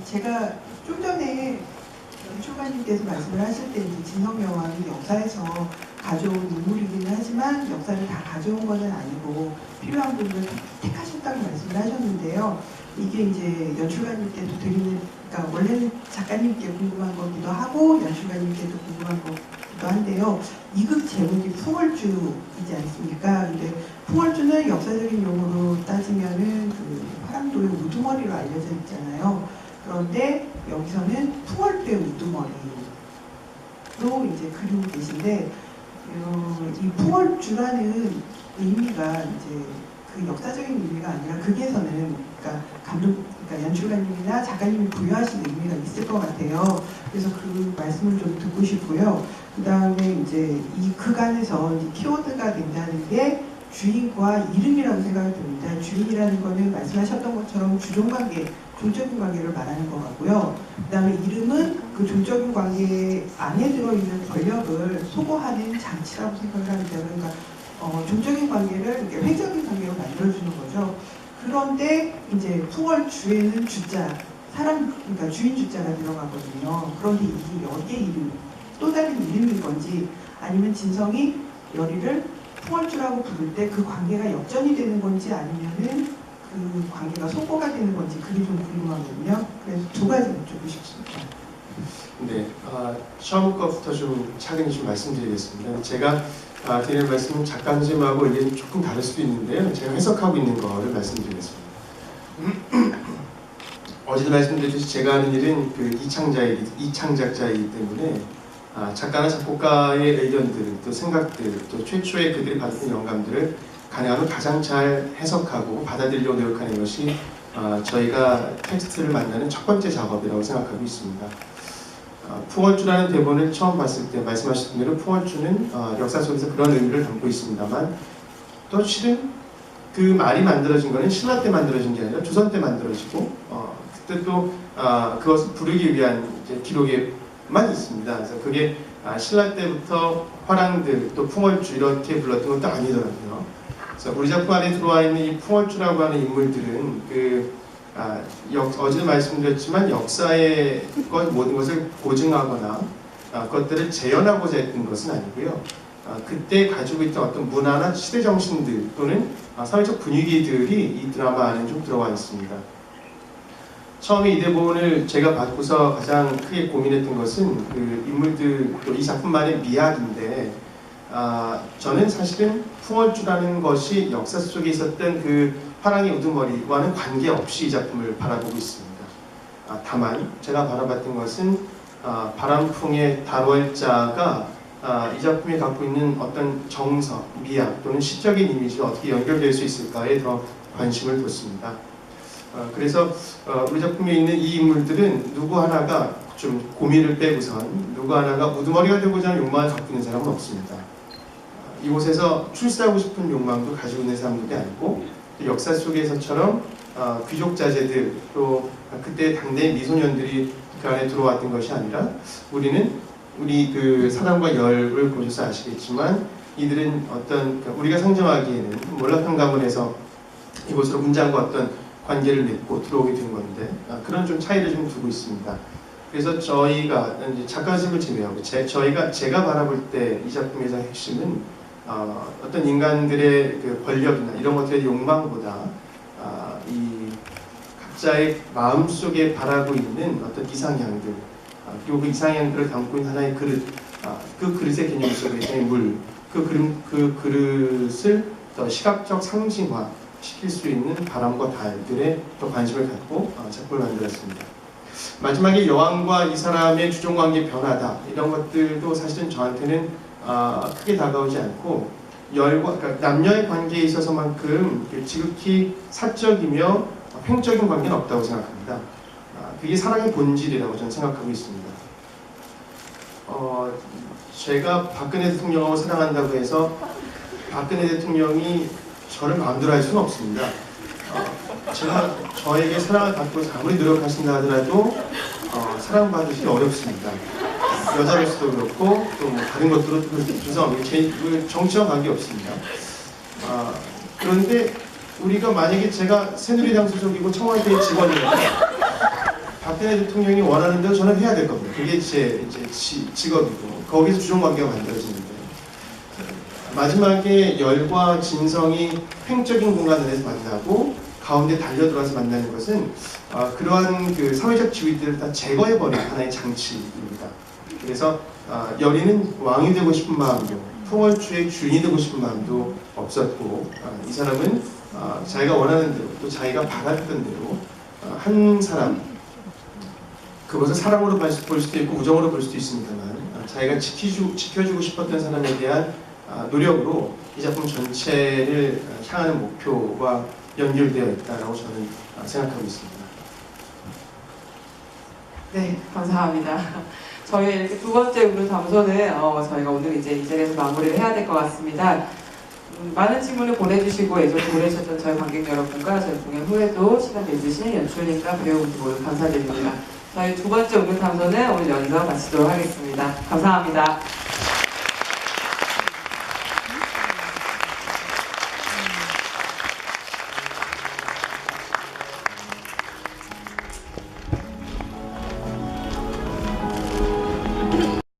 제가 좀 전에 연출가님께서 말씀을 하실 때 이제 진성 여왕이 역사에서 가져온 인물이기는 하지만 역사를 다 가져온 것은 아니고 필요한 부분을 택하셨다고 말씀을 하셨는데요. 이게 이제 연출가님께도 드리는, 그러니까 원래는 작가님께 궁금한 거기도 하고 연출가님께도 궁금한 거기도 한데요. 이 극 제목이 풍월주이지 않습니까? 근데 풍월주는 역사적인 용어로 따지면은 그 화랑도의 우두머리로 알려져 있잖아요. 그런데 여기서는 풍월 때 우두머리로 이제 그리고 계신데 이 풍월주라는 의미가 이제 그 역사적인 의미가 아니라 극에서는 그러니까 연출가님이나 작가님이 부여하신 의미가 있을 것 같아요. 그래서 그 말씀을 좀 듣고 싶고요. 그 다음에 이제 이 극 안에서 키워드가 된다는 게 주인과 이름이라고 생각이 듭니다. 주인이라는 거는 말씀하셨던 것처럼 주종관계, 종적인 관계를 말하는 것 같고요. 그 다음에 이름은 그 종적인 관계 안에 들어있는 권력을 소거하는 장치라고 생각을 합니다. 그러니까 종적인 관계를 이렇게 회적인 관계로 만들어주는 거죠. 그런데 이제 풍월주에는 주자, 그러니까 주인 주자가 들어가거든요. 그런데 이게 여기의 이름, 또 다른 이름인 건지 아니면 진성이 여리를 풍월주라고 부를 때 그 관계가 역전이 되는 건지 아니면은 그 관계가 소거가 되는 건지 그게 좀 궁금하거든요. 그래서 두 가지 여쭙고 싶습니다. 네, 처음 것부터 좀 차근히 좀 말씀드리겠습니다. 제가 드릴 말씀은 작가 선생님하고 의견이 조금 다를 수도 있는데요. 제가 해석하고 있는 거를 말씀드리겠습니다. 어제도 말씀드렸듯이 제가 하는 일은 그 이창작자이기 때문에 작가나 작곡가의 의견들, 또 생각들, 또 최초에 그들이 받은 영감들을 가능하면 가장 잘 해석하고 받아들이려고 노력하는 것이 저희가 텍스트를 만나는 첫 번째 작업이라고 생각하고 있습니다. 풍월주라는 대본을 처음 봤을 때 말씀하신 대로 풍월주는 역사 속에서 그런 의미를 담고 있습니다만 또 실은 그 말이 만들어진 것은 신라 때 만들어진 게 아니라 조선 때 만들어지고 그때 또 그것을 부르기 위한 기록에만 있습니다. 그래서 그게 신라 때부터 화랑들 또 풍월주 이렇게 불렀던 것도 아니더라고요. 그래서 우리 작품 안에 들어와 있는 이 풍월주라고 하는 인물들은 어제도 말씀드렸지만 역사의 모든 것을 고증하거나 그것들을 재현하고자 했던 것은 아니고요. 그때 가지고 있던 어떤 문화나 시대 정신들 또는 사회적 분위기들이 이 드라마 안에 좀 들어와 있습니다. 처음에 이 대본을 제가 받고서 가장 크게 고민했던 것은 그 인물들 또 이 작품만의 미학인데 저는 사실은 풍월주라는 것이 역사 속에 있었던 그 화랑의 우두머리와는 관계없이 이 작품을 바라보고 있습니다. 다만 제가 바라봤던 것은 바람풍의 달월자가 이 작품이 갖고 있는 어떤 정서, 미학 또는 시적인 이미지가 어떻게 연결될 수 있을까에 더 관심을 뒀습니다. 그래서 우리 작품에 있는 이 인물들은 누구 하나가 좀 고민을 빼고선 누구 하나가 우두머리가 되고자 하는 욕망을 갖고 있는 사람은 없습니다. 이곳에서 출세하고 싶은 욕망도 가지고 있는 사람들이 아니고 역사 속에서처럼 귀족 자제들 또 그때 당대 미소년들이 그 안에 들어왔던 것이 아니라 우리는 우리 그 사랑과 열을 보셔서 아시겠지만 이들은 어떤 우리가 상정하기에는 몰락한 가문에서 이곳으로 문장과 어떤 관계를 맺고 들어오게 된 건데 그런 좀 차이를 좀 두고 있습니다. 그래서 저희가 이제 작가 선생님을 제외하고 제가 바라볼 때 이 작품에서 핵심은 어떤 인간들의 그 권력이나 이런 것들의 욕망보다 이 각자의 마음속에 바라고 있는 어떤 이상향들 그리고 그 이상향들을 담고 있는 하나의 그릇 그 그릇의 개념 속에서의 물 그 그릇을 더 시각적 상징화 시킬 수 있는 바람과 달들에 더 관심을 갖고 작품을 만들었습니다. 마지막에 여왕과 이 사람의 주종관계 변화다 이런 것들도 사실은 저한테는 크게 다가오지 않고 그러니까 남녀의 관계에 있어서만큼 지극히 사적이며 횡적인 관계는 없다고 생각합니다. 그게 사랑의 본질이라고 저는 생각하고 있습니다. 제가 박근혜 대통령을 사랑한다고 해서 박근혜 대통령이 저를 마음대로 할 수는 없습니다. 제가 저에게 사랑을 받고 아무리 노력하신다 하더라도 사랑받으시기 어렵습니다. 여자로서도 그렇고 또 뭐 다른 것들도 죄송합니다. 정치와 관계없습니다. 그런데 우리가 만약에 제가 새누리당 소속이고 청와대 직원이고 박근혜 대통령이 원하는 대로 저는 해야 될 겁니다. 그게 제 이제 직업이고 거기서 주종 관계가 만들어지는데 마지막에 열과 진성이 횡적인 공간 안에서 만나고 가운데 달려들어서 만나는 것은 그러한 그 사회적 지위들을 다 제거해버린 하나의 장치입니다. 그래서 열이는 왕이 되고 싶은 마음도 통월주의 주인이 되고 싶은 마음도 없었고 이 사람은 자기가 원하는 대로 또 자기가 바랐던 대로 한 사람 그것을 사랑으로 볼 수도 있고 우정으로 볼 수도 있습니다만 자기가 지켜주고 싶었던 사람에 대한 노력으로 이 작품 전체를 향하는 목표와 연결되어 있다고 저는 생각하고 있습니다. 네, 감사합니다. 저희 이렇게 두 번째 의문 담소는 저희가 오늘 이제 이 자리에서 마무리를 해야 될 것 같습니다. 많은 질문을 보내주시고 애정을 보내주셨던 저희 관객 여러분과 저희 공연 후에도 시간 내주신 연출님과 배우분들 모두 감사드립니다. 저희 두 번째 의문 담소는 오늘 여기서 마치도록 하겠습니다. 감사합니다.